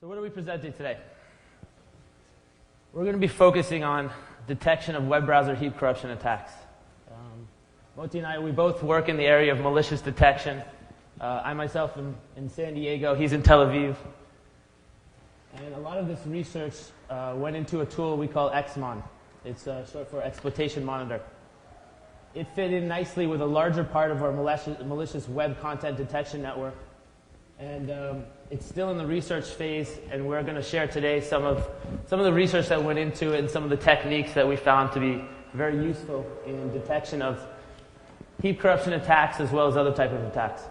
So what are we presenting today? We're going to be focusing on detection of web browser heap corruption attacks. Moti and I, we both work in the area of malicious detection. I myself am in San Diego, he's in Tel Aviv. And a lot of this research went into a tool we call XMON. It's short for Exploitation Monitor. It fit in nicely with a larger part of our malicious web content detection network. And it's still in the research phase, and we're going to share today some of the research that went into it and some of the techniques that we found to be very useful in detection of heap corruption attacks as well as other types of attacks.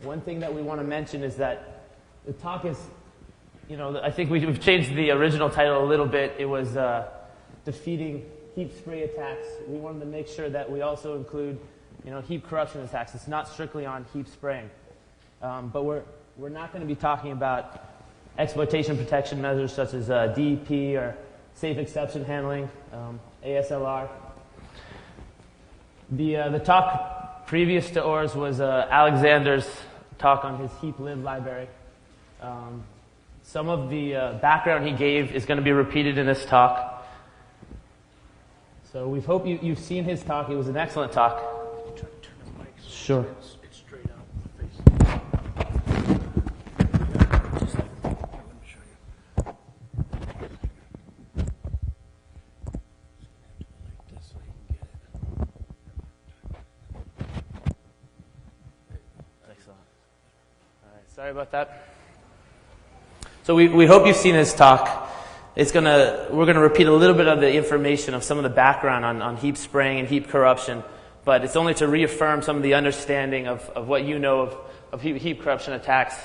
One thing that we want to mention is that the talk is, I think we've changed the original title a little bit. It was defeating heap spray attacks. We wanted to make sure that we also include, heap corruption attacks. It's not strictly on heap spraying. But we're not going to be talking about exploitation protection measures such as DEP or safe exception handling, ASLR. The talk previous to ours was Alexander's talk on his heap lib library. Some of the background he gave is going to be repeated in this talk. So we hope you've seen his talk. It was an excellent talk. Turn the mic so Sure. It's straight out in the face. Just let me show you. Like this so you can get it. Excellent. All right, sorry about that. So we hope you've seen his talk. We're going to repeat a little bit of the information of some of the background on heap spraying and heap corruption, but it's only to reaffirm some of the understanding of what you know of heap corruption attacks.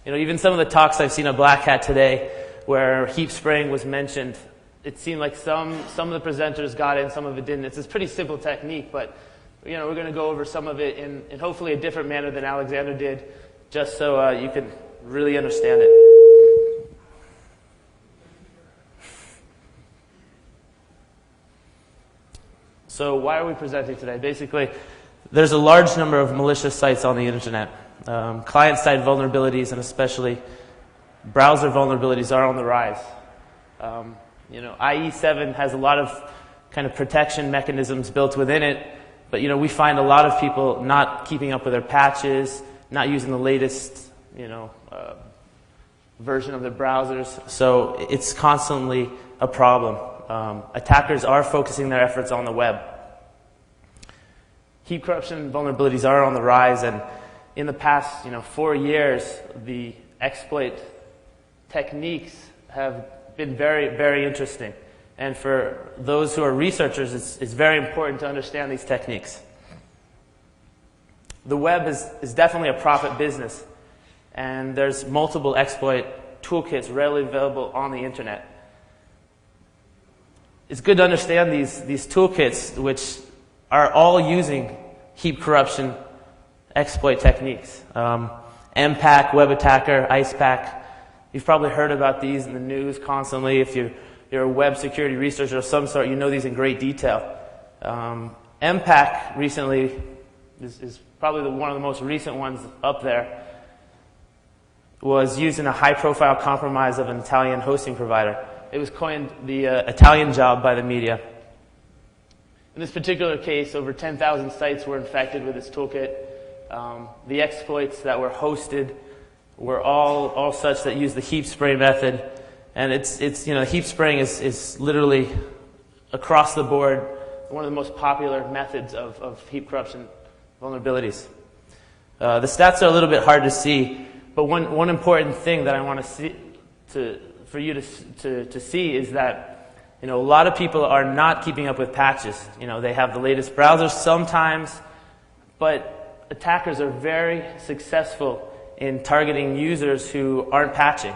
Even some of the talks I've seen at BlackHat today where heap spraying was mentioned, it seemed like some of the presenters got it and some of it didn't. It's a pretty simple technique, but we're going to go over some of it in hopefully a different manner than Alexander did, just so you can really understand it. So why are we presenting today? Basically, there's a large number of malicious sites on the internet. Client-side vulnerabilities and especially browser vulnerabilities are on the rise. IE7 has a lot of kind of protection mechanisms built within it, but we find a lot of people not keeping up with their patches, not using the latest version of their browsers. So it's constantly a problem. Attackers are focusing their efforts on the web. Heap corruption vulnerabilities are on the rise, and in the past 4 years, the exploit techniques have been very, very interesting. And for those who are researchers, it's very important to understand these techniques. The web is definitely a profit business, and there's multiple exploit toolkits readily available on the internet. It's good to understand these toolkits, which are all using heap corruption exploit techniques. MPAC, Web Attacker, IcePack. You've probably heard about these in the news constantly. If you're a web security researcher of some sort, you know these in great detail. MPAC recently is probably one of the most recent ones up there. Was used in a high-profile compromise of an Italian hosting provider. It was coined the Italian job by the media. In this particular case, over 10,000 sites were infected with this toolkit. The exploits that were hosted were all such that used the heap spray method. And it's heap spraying is literally across the board one of the most popular methods of heap corruption vulnerabilities. The stats are a little bit hard to see, but one important thing that I want for you to see is that a lot of people are not keeping up with patches. They have the latest browsers sometimes, but attackers are very successful in targeting users who aren't patching.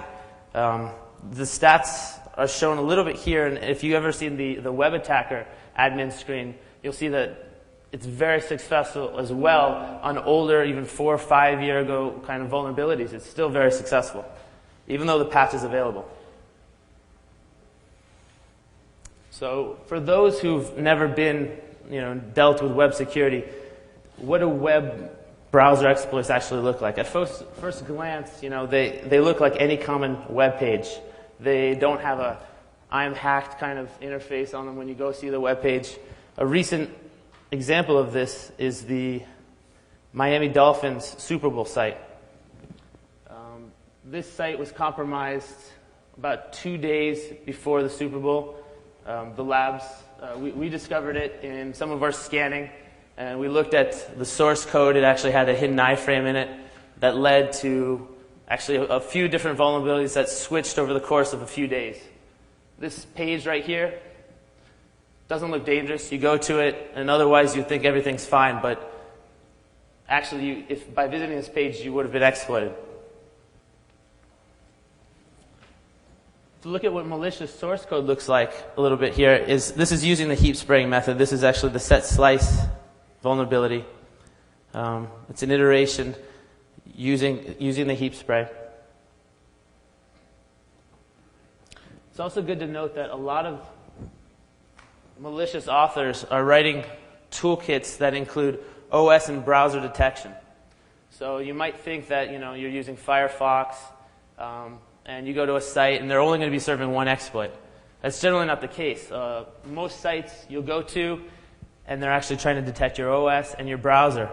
The stats are shown a little bit here, and if you've ever seen the Web Attacker admin screen, you'll see that it's very successful as well on older, even 4 or 5 year ago kind of vulnerabilities. It's still very successful, even though the patch is available. So for those who've never been, dealt with web security, what do web browser exploits actually look like. At first glance, they look like any common web page. They don't have a I'm hacked kind of interface on them when you go see the web page. A recent example of this is the Miami Dolphins Super Bowl site. This site was compromised about 2 days before the Super Bowl. The labs, we discovered it in some of our scanning, and we looked at the source code. It actually had a hidden iframe in it that led to actually a few different vulnerabilities that switched over the course of a few days. This page right here doesn't look dangerous. You go to it, and otherwise you'd think everything's fine, but actually, if by visiting this page, you would have been exploited. To look at what malicious source code looks like a little bit here, this is using the heap spraying method. This is actually the set slice vulnerability. It's an iteration using the heap spray. It's also good to note that a lot of malicious authors are writing toolkits that include OS and browser detection. So you might think that you're using Firefox, and you go to a site and they're only going to be serving one exploit. That's generally not the case. Most sites you'll go to, and they're actually trying to detect your OS and your browser,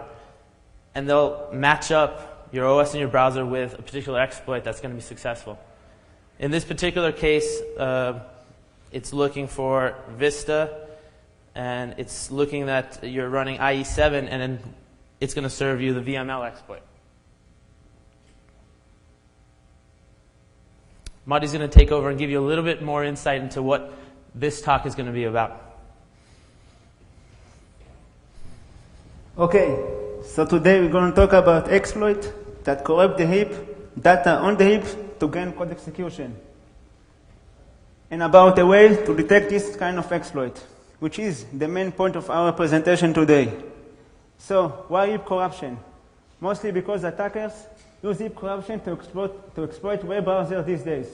and they'll match up your OS and your browser with a particular exploit that's going to be successful. In this particular case, it's looking for Vista, and it's looking that you're running IE7, and then it's going to serve you the VML exploit. Muddy's going to take over and give you a little bit more insight into what this talk is going to be about. Okay, so today we're going to talk about exploit that corrupt the heap, data on the heap to gain code execution, and about a way to detect this kind of exploit, which is the main point of our presentation today. So, why heap corruption? Mostly because attackers use heap corruption to exploit web browsers these days.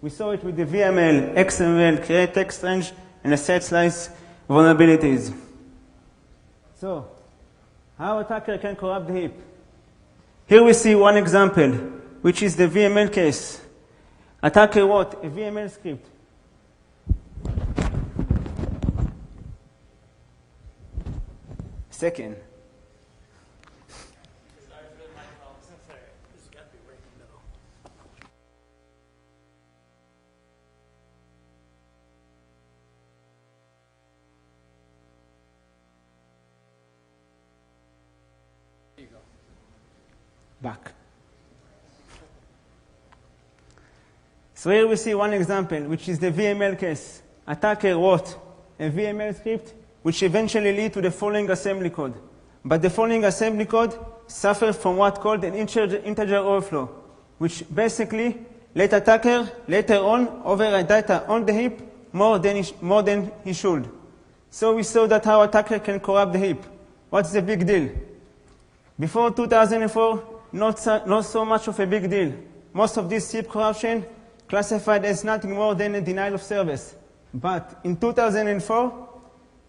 We saw it with the VML, XML, create text range, and the set slice vulnerabilities. So, how attacker can corrupt the heap? Here we see one example, which is the VML case. Attacker wrote a VML script. Second. Back. So here we see one example, which is the VML case. Attacker wrote a VML script which eventually lead to the following assembly code. But the following assembly code suffers from what called an integer overflow, which basically let attacker later on override data on the heap more than he should. So we saw that how attacker can corrupt the heap. What's the big deal? Before 2004, not so much of a big deal. Most of this heap corruption classified as nothing more than a denial of service. But in 2004,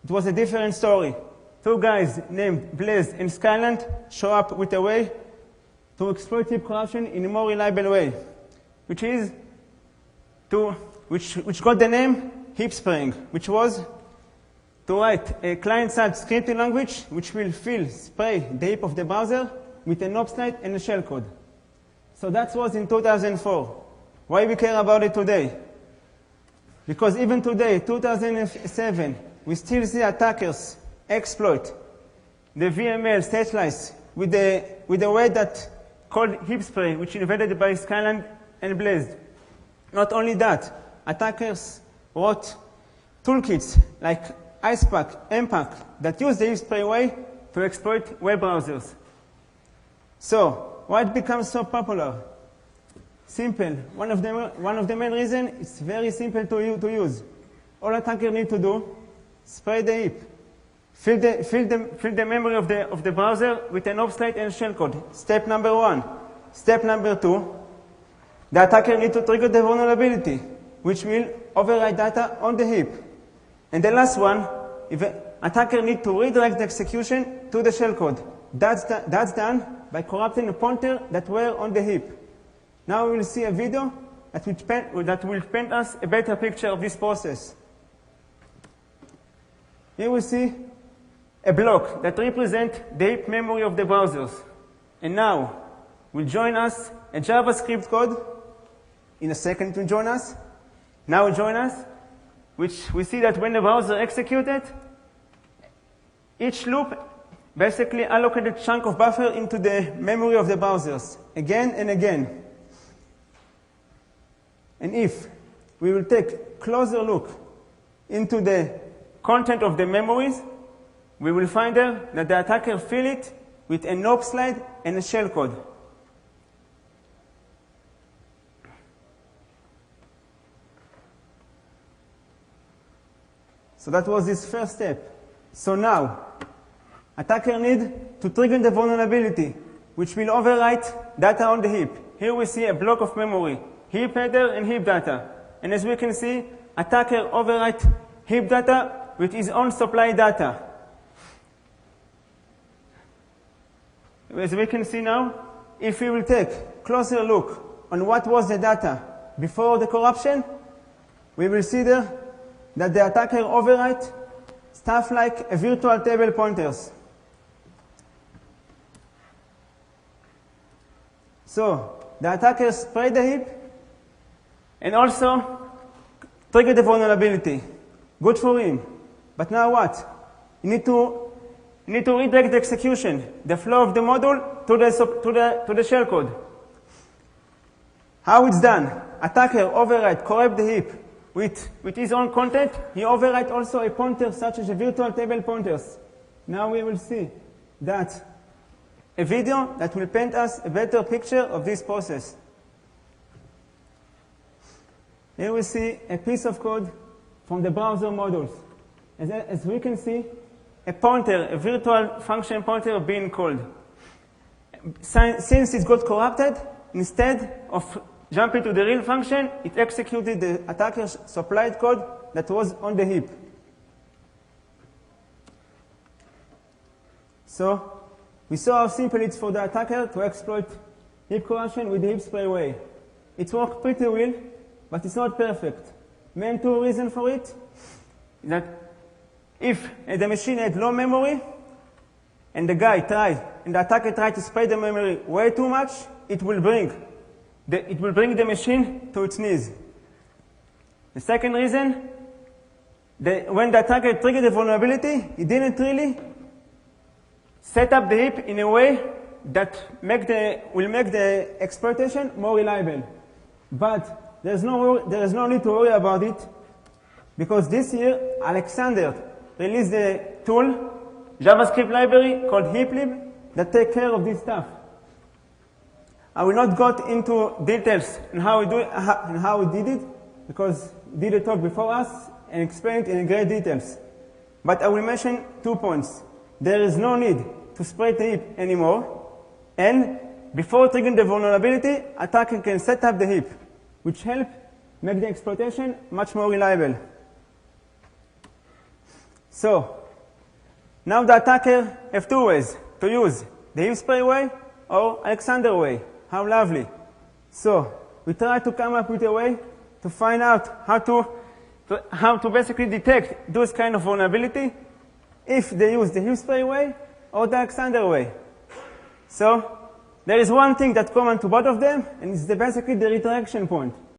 it was a different story. Two guys named Blaze and Skyland show up with a way to exploit heap corruption in a more reliable way, which got the name heap spraying, which was to write a client-side scripting language which will spray the heap of the browser with an offsite and a shellcode. So that was in 2004. Why we care about it today? Because even today, 2007, we still see attackers exploit the VML set slice with the way that called heap spray, which is invented by Skyland and Blaze. Not only that, attackers wrote toolkits like IcePack, MPack that use the heap spray way to exploit web browsers. So, why it becomes so popular? Simple. One of the main reasons, it's very simple to use. All attacker need to do, spray the heap. Fill the memory of the browser with an offsite and shellcode. Step number 1. Step number 2, the attacker need to trigger the vulnerability, which will override data on the heap. And the last one, if an attacker need to redirect the execution to the shellcode. That's done, by corrupting a pointer that were on the heap. Now we will see a video that will paint us a better picture of this process. Here we see a block that represents the heap memory of the browsers. And now will join us a JavaScript code. In a second to join us. Now join us, which we see that when the browser executed, each loop basically allocated a chunk of buffer into the memory of the browsers, again and again. And if we will take a closer look into the content of the memories, we will find there that the attacker filled it with a NOP slide and a shellcode. So that was his first step. So now, attacker needs to trigger the vulnerability, which will overwrite data on the heap. Here we see a block of memory, heap header and heap data. And as we can see, attacker overwrite heap data with his own supply data. As we can see now, if we will take a closer look on what was the data before the corruption, we will see there that the attacker overwrite stuff like a virtual table pointers. So the attacker sprayed the heap and also triggered the vulnerability. Good for him. But now what? You need to redirect the execution, the flow of the module to the shellcode. How it's done? Attacker overwrite, corrupt the heap with his own content. He overwrite also a pointer such as a virtual table pointers. Now we will see that a video that will paint us a better picture of this process. Here we see a piece of code from the browser modules. As we can see, a pointer, a virtual function pointer being called. Since it got corrupted, instead of jumping to the real function, it executed the attacker's supplied code that was on the heap. So we saw how simple it's for the attacker to exploit heap corruption with the heap sprayway. It worked pretty well, but it's not perfect. Main two reasons for it is that if the machine had low memory and the attacker tried to spray the memory way too much, it will bring the machine to its knees. The second reason, when the attacker triggered the vulnerability, he didn't really set up the heap in a way that will make the exploitation more reliable. But there is no need to worry about it, because this year Alexander released a tool, JavaScript library called heaplib, that take care of this stuff. I will not go into details on how we did it, because he did a talk before us and explained it in great details. But I will mention 2 points. There is no need to spray the heap anymore, and before triggering the vulnerability, attacker can set up the heap, which help make the exploitation much more reliable. So now the attacker have two ways to use: the heap spray way or Alexander way. How lovely. So we try to come up with a way to find out how to basically detect those kind of vulnerability if they use the heap spray way or the Alexander way. So there is one thing that's common to both of them, and it's basically the redirection point.